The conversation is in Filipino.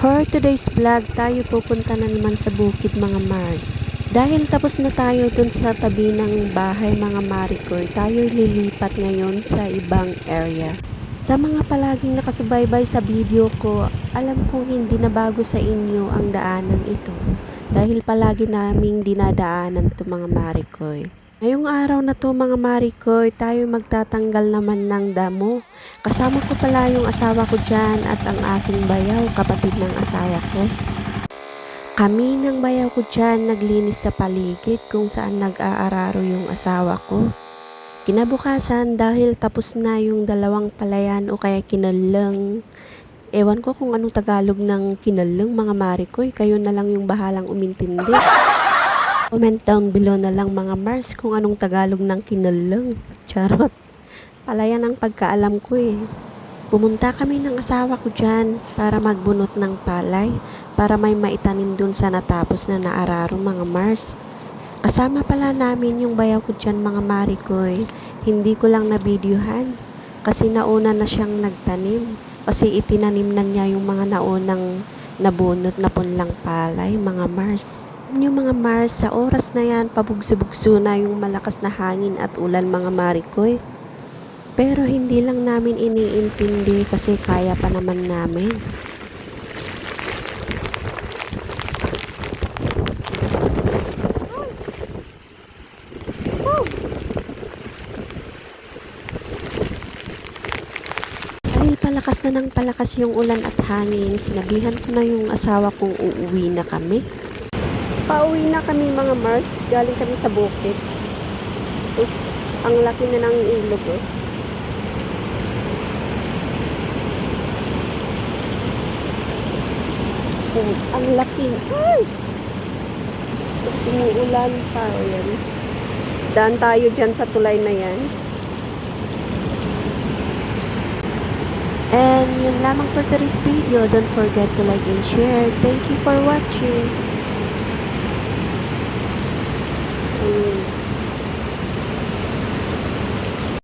For today's vlog, tayo pupunta na naman sa bukid mga Mars. Dahil tapos na tayo dun sa tabi ng bahay mga Maricoy, tayo lilipat ngayon sa ibang area. Sa mga palaging nakasubaybay sa video ko, alam kong hindi na bago sa inyo ang daanan ito. Dahil palagi naming dinadaanan to mga Maricoy. Ngayong araw na to mga Maricoy, tayo magtatanggal naman ng damo. Kasama ko pala yung asawa ko dyan at ang aking bayaw, kapatid ng asawa ko. Kami ng bayaw ko dyan naglinis sa paligid kung saan nag-aararo yung asawa ko. Kinabukasan dahil tapos na yung dalawang palayan o kaya kinaleng. Ewan ko kung anong Tagalog ng kinaleng mga Maricoy, kayo na lang yung bahalang umintindi. Comment down below na lang mga Mars kung anong Tagalog ng kinaleng. Charot. Palayan ang pagkaalam ko eh. Pumunta kami ng asawa ko dyan para magbunot ng palay para may maitanim dun sa natapos na naararo mga Mars. Kasama pala namin yung bayaw ko dyan mga Maricoy. Hindi ko lang nabidyohan kasi nauna na siyang nagtanim. Kasi itinanim na niya yung mga naunang nabunot na punlang palay mga Mars. Yung mga Mars, sa oras na yan, pabugso-bugso na yung malakas na hangin at ulan mga Maricoy. Pero hindi lang namin iniintindi kasi kaya pa naman namin. Dahil palakas na ng palakas yung ulan at hangin, sinabihan ko na yung asawa kong uuwi na kami. Pauwi na kami mga Mars, galing kami sa bukid. Tapos, ang laki na ng ilog eh. Oh, ang laki. Ay! Tapos umuulan pa. O yan. Daan tayo dyan sa tulay na yan. And yun lamang for today's video. Don't forget to like and share. Thank you for watching.